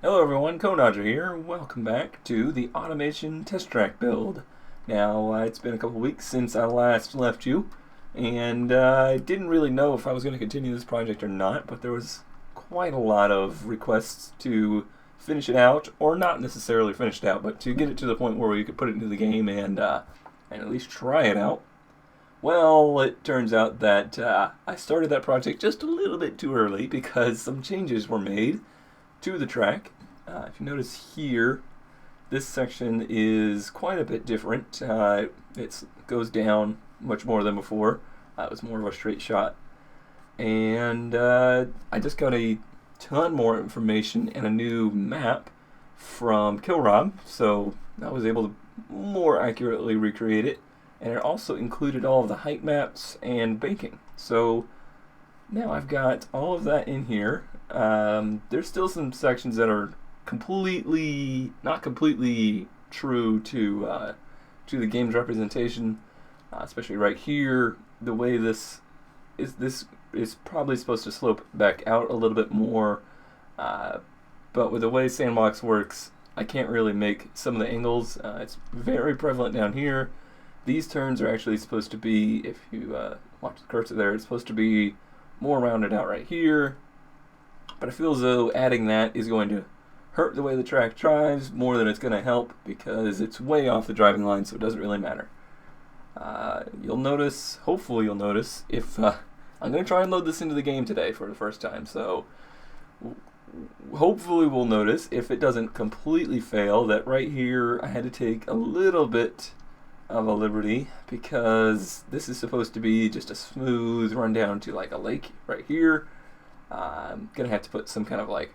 Hello everyone, Conodger here. Welcome back to the Automation Test Track build. Now, it's been a couple weeks since I last left you, and I didn't really know if I was going to continue this project or not, but there was quite a lot of requests to finish it out, or not necessarily finish it out, but to get it to the point where we could put it into the game and at least try it out. Well, it turns out that I started that project just a little bit too early because some changes were made to the track. If you notice here, this section is quite a bit different. It goes down much more than before. It was more of a straight shot. And I just got a ton more information and a new map from Kilrob, so I was able to more accurately recreate it. And it also included all of the height maps and banking. So now I've got all of that in here. There's still some sections that are not completely true to the game's representation, especially right here. The way this is probably supposed to slope back out a little bit more, but with the way Sandbox works, I can't really make some of the angles. It's very prevalent down here. These turns are actually supposed to be, if you watch the cursor there, it's supposed to be more rounded out right here. But I feel as though adding that is going to hurt the way the track drives more than it's going to help because it's way off the driving line, so it doesn't really matter. You'll notice, hopefully you'll notice, if I'm going to try and load this into the game today for the first time, so hopefully we'll notice, if it doesn't completely fail, that right here I had to take a little bit of a liberty because this is supposed to be just a smooth run down to like a lake right here. I'm gonna have to put some kind of like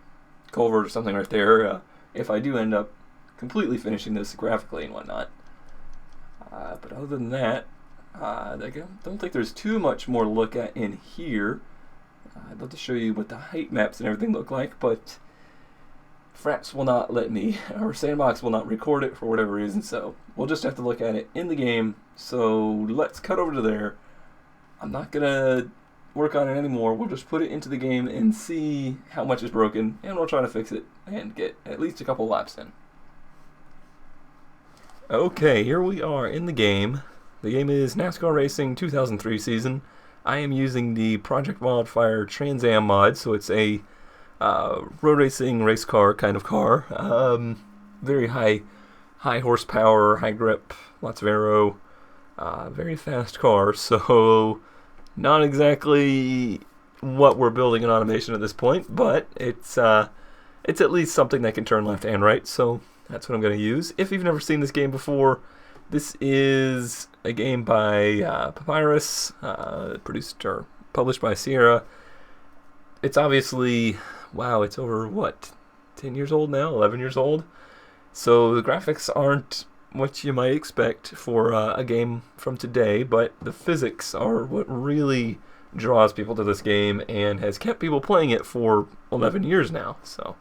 culvert or something right there if I do end up completely finishing this graphically and whatnot. But other than that, I don't think there's too much more to look at in here. I'd love to show you what the height maps and everything look like, but Fraps will not let me, or Sandbox will not record it for whatever reason, so we'll just have to look at it in the game. So let's cut over to there. I'm not gonna work on it anymore. We'll just put it into the game and see how much is broken, and we'll try to fix it and get at least a couple laps in. Okay, here we are in the game. The game is NASCAR Racing 2003 season. I am using the Project Wildfire Trans Am mod, so it's a road racing race car kind of car. Very high horsepower, high grip, lots of aero, very fast car. So not exactly what we're building in automation at this point, but it's at least something that can turn left and right. So that's what I'm going to use. If you've never seen this game before, this is a game by Papyrus, produced or published by Sierra. It's obviously, wow, it's over, what, 10 years old now, 11 years old? So the graphics aren't what you might expect for a game from today, but the physics are what really draws people to this game and has kept people playing it for 11 years now. So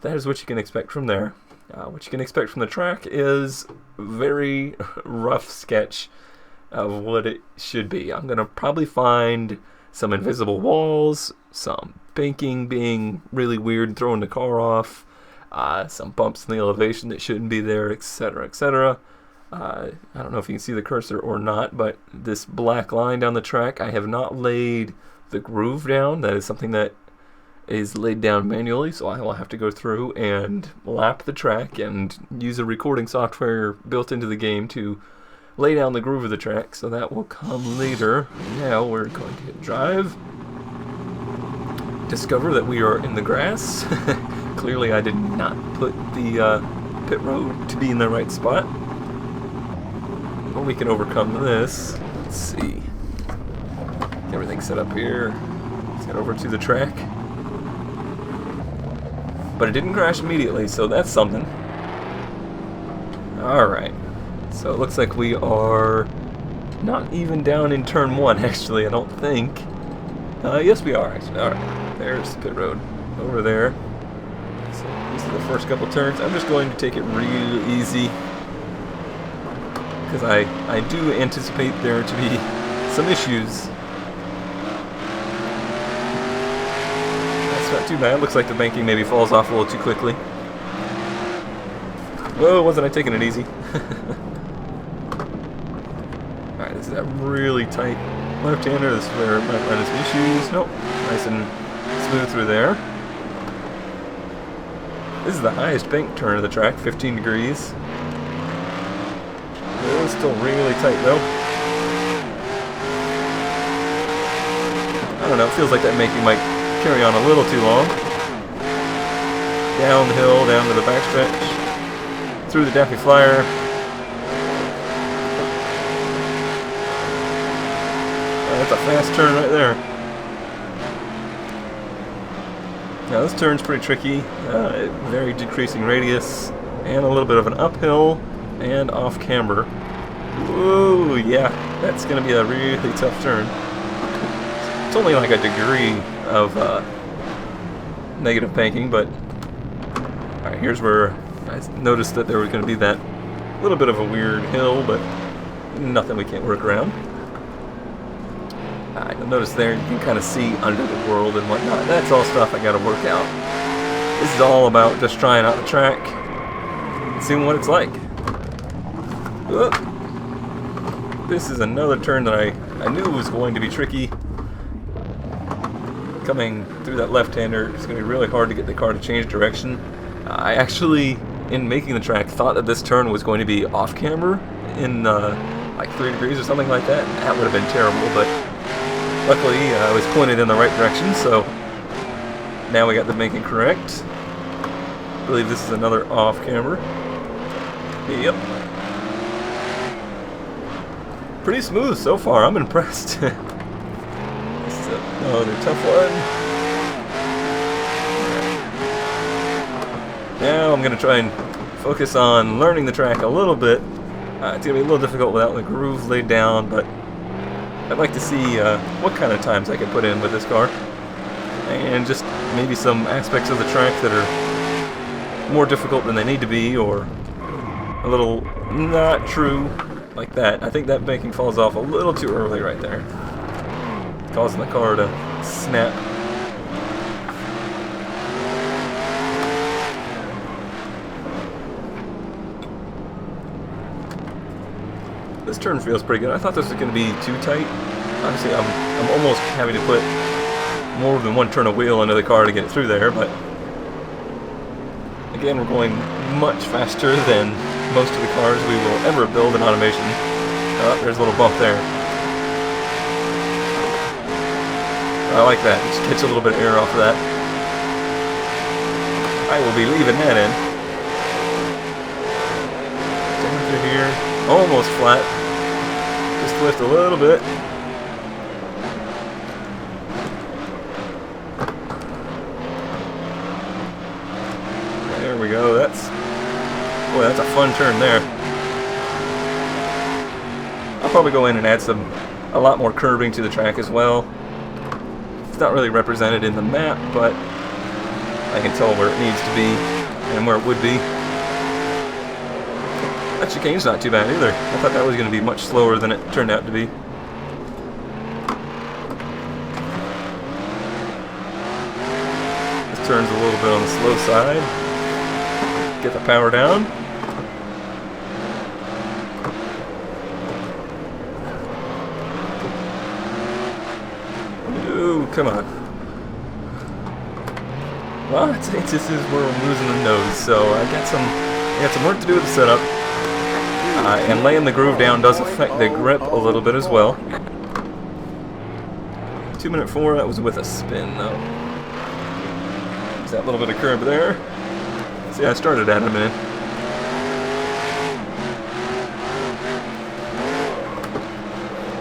that is what you can expect from there. What you can expect from the track is a very rough sketch of what it should be. I'm going to probably find some invisible walls, some banking being really weird, throwing the car off, some bumps in the elevation that shouldn't be there, etc., etc. I don't know if you can see the cursor or not, but this black line down the track, I have not laid the groove down. That is something that is laid down manually, so I will have to go through and lap the track and use a recording software built into the game to lay down the groove of the track, so that will come later. Now we're going to hit drive. Discover that we are in the grass. Clearly I did not put the pit road to be in the right spot. But we can overcome this. Let's see. Everything's set up here. Let's head over to the track. But it didn't crash immediately, so that's something. Alright. So it looks like we are not even down in turn 1, actually, I don't think. Yes, we are, actually. Alright, there's the pit road over there. So these are the first couple turns. I'm just going to take it real easy, because I do anticipate there to be some issues. too bad. Looks like the banking maybe falls off a little too quickly. Whoa, wasn't I taking it easy? Alright, this is a really tight left-hander. This is where I might run into issues. Nope. Nice and smooth through there. This is the highest bank turn of the track, 15 degrees. It's still really tight though. I don't know, it feels like that banking might carry on a little too long. Down the hill, down to the backstretch. Through the Daffy Flyer. That's a fast turn right there. Now this turn's pretty tricky. Very decreasing radius. And a little bit of an uphill and off camber. Whoa, yeah, that's going to be a really tough turn. It's only like a degree of negative banking, but alright, here's where I noticed that there was going to be that little bit of a weird hill, but nothing we can't work around. You'll notice there you can kind of see under the world and whatnot. That's all stuff I got to work out. This is all about just trying out the track and seeing what it's like. Whoop. This is another turn that I knew was going to be tricky. Coming through that left-hander, it's going to be really hard to get the car to change direction. I actually, in making the track, thought that this turn was going to be off-camber in like 3 degrees or something like that. That would have been terrible, but luckily I was pointed in the right direction, so now we got the banking correct. I believe this is another off-camber. Yep. Pretty smooth so far. I'm impressed. This is another tough one. Now I'm going to try and focus on learning the track a little bit. It's going to be a little difficult without the groove laid down, but I'd like to see what kind of times I can put in with this car. And just maybe some aspects of the track that are more difficult than they need to be, or a little not true. Like that. I think that banking falls off a little too early right there, causing the car to snap. This turn feels pretty good. I thought this was going to be too tight. Obviously, I'm almost having to put more than one turn of wheel into the car to get it through there, but again, we're going much faster than most of the cars we will ever build in automation. Oh, there's a little bump there. I like that. Just catch a little bit of air off of that. I will be leaving that in. Down through here. Almost flat. Just lift a little bit. There we go. Boy, that's a fun turn there. I'll probably go in and add a lot more curving to the track as well. It's not really represented in the map, but I can tell where it needs to be and where it would be. That chicane's not too bad either. I thought that was going to be much slower than it turned out to be. This turn's a little bit on the slow side. Get the power down. Ooh, come on. Well, this is where I'm losing the nose, so I got some work to do with the setup. And laying the groove down does affect the grip a little bit as well. 2:04, that was with a spin though. There's that little bit of curb there. See, I started at a minute.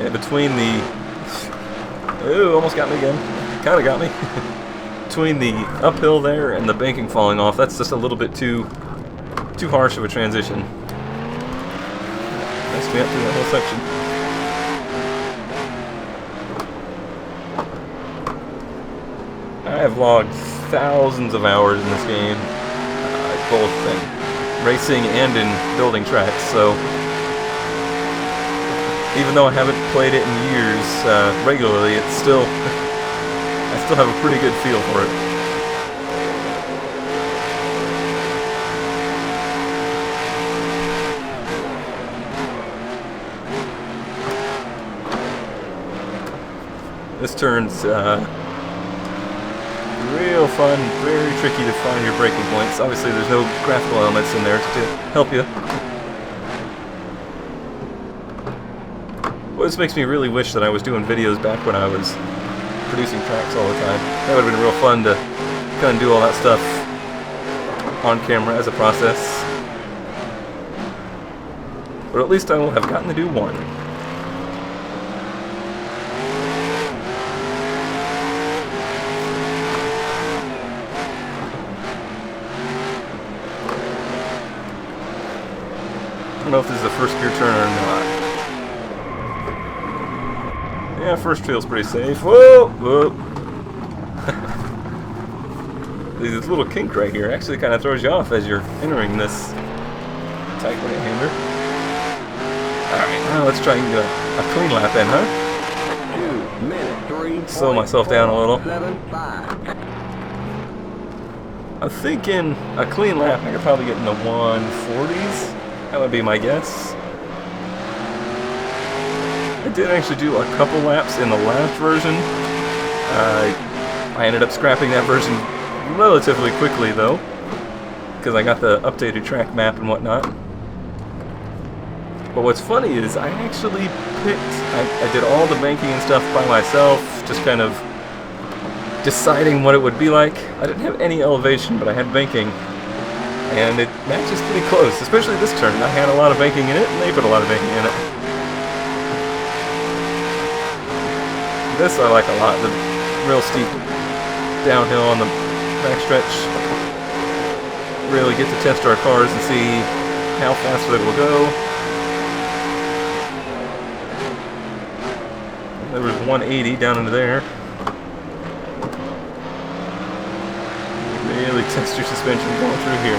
And between the... Ooh, almost got me again. Kinda got me. Between the uphill there and the banking falling off, that's just a little bit too harsh of a transition. Messed me up through that whole section. I have logged thousands of hours in this game, both in racing and in building tracks, so even though I haven't played it in years regularly, it's still I still have a pretty good feel for it. This turn's real fun, very tricky to find your braking points. Obviously there's no graphical elements in there to help you. Well, this makes me really wish that I was doing videos back when I was producing tracks all the time. That would have been real fun to kind of do all that stuff on camera as a process. But at least I will have gotten to do one. I don't know if this is a first gear turn or not. Yeah, first feels pretty safe. Whoa! Whoa! This little kink right here actually kind of throws you off as you're entering this tight right-hander. Alright, now let's try and get a clean lap in, huh? 2 minutes, 3. Slow myself down a little. 7.5. I'm thinking a clean lap I could probably get in the 140s. That would be my guess. I did actually do a couple laps in the last version. I ended up scrapping that version relatively quickly though, because I got the updated track map and whatnot. But what's funny is I actually I did all the banking and stuff by myself, just kind of deciding what it would be like. I didn't have any elevation, but I had banking. And it matches pretty close, especially this turn. I had a lot of banking in it, and they put a lot of banking in it. This I like a lot, the real steep downhill on the backstretch. Really get to test our cars and see how fast they will go. There was 180 down into there. Really test your suspension going through here.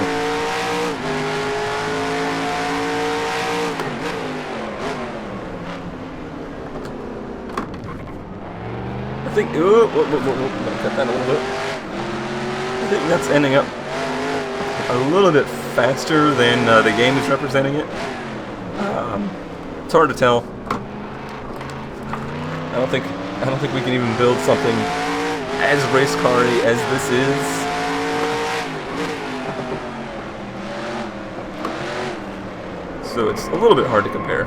I think, whoa, cut that a little bit. I think that's ending up a little bit faster than the game is representing it. It's hard to tell. I don't think we can even build something as race car-y as this is. So it's a little bit hard to compare.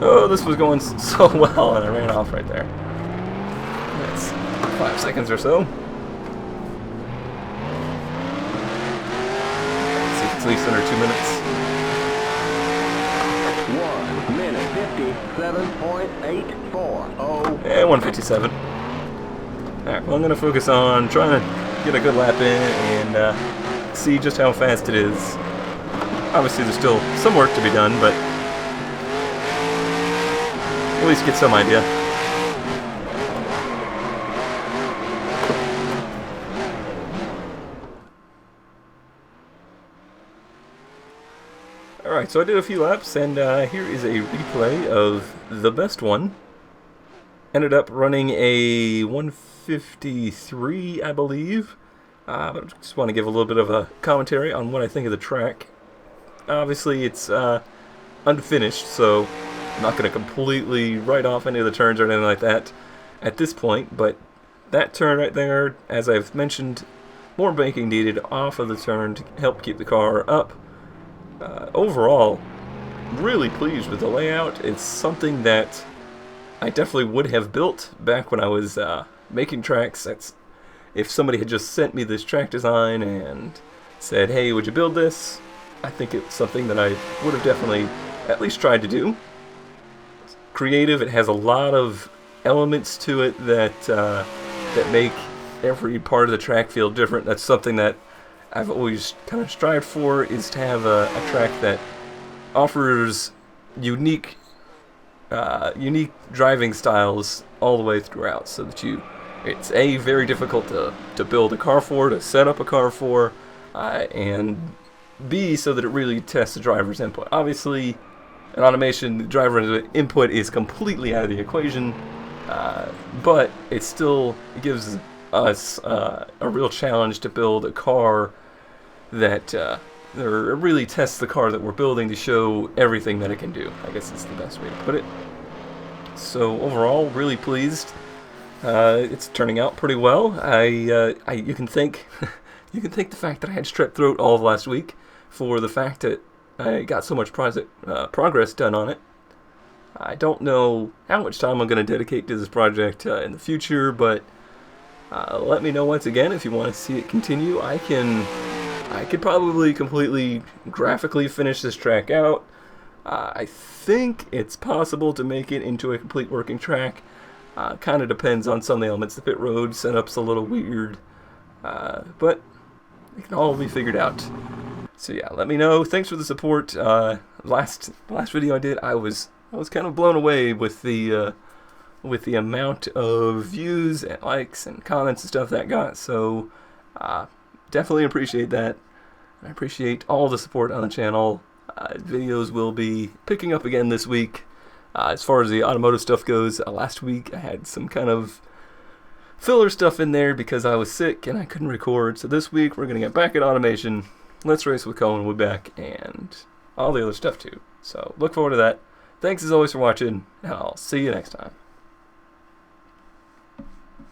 Oh, this was going so well, and I ran off right there. That's 5 seconds or so. Let's see if it's at least under 2 minutes. 1 minute 57.840. And 157. Alright, well, I'm going to focus on trying to get a good lap in and see just how fast it is. Obviously, there's still some work to be done, but at least get some idea. Alright, so I did a few laps, and here is a replay of the best one. Ended up running a 153, I believe. But I just want to give a little bit of a commentary on what I think of the track. Obviously, it's unfinished, so I'm not going to completely write off any of the turns or anything like that at this point, but that turn right there, as I've mentioned, more banking needed off of the turn to help keep the car up. Overall, really pleased with the layout. It's something that I definitely would have built back when I was making tracks. If somebody had just sent me this track design and said, hey, would you build this? I think it's something that I would have definitely at least tried to do. It's creative. It has a lot of elements to it that that make every part of the track feel different. That's something that I've always kind of strived for, is to have a track that offers unique driving styles all the way throughout, so that it's very difficult to build a car for, to set up a car for, and B, so that it really tests the driver's input. Obviously, in automation, the driver's input is completely out of the equation, but it still gives us a real challenge to build a car that really tests the car that we're building to show everything that it can do. I guess it's the best way to put it. So overall, really pleased. It's turning out pretty well. You can thank you can thank the fact that I had strep throat all of last week for the fact that I got so much progress done on it. I don't know how much time I'm going to dedicate to this project in the future, but let me know once again if you want to see it continue. I could probably completely graphically finish this track out. I think it's possible to make it into a complete working track. Kind of depends on some of the elements. The pit road setup's a little weird, but it can all be figured out. So yeah, let me know. Thanks for the support. Last video I did, I was kind of blown away with the amount of views and likes and comments and stuff that got. So definitely appreciate that. I appreciate all the support on the channel. Videos will be picking up again this week. As far as the automotive stuff goes, last week I had some kind of filler stuff in there because I was sick and I couldn't record. So this week we're going to get back at automation. Let's Race with Cohen will be back, and all the other stuff too. So look forward to that. Thanks as always for watching, and I'll see you next time.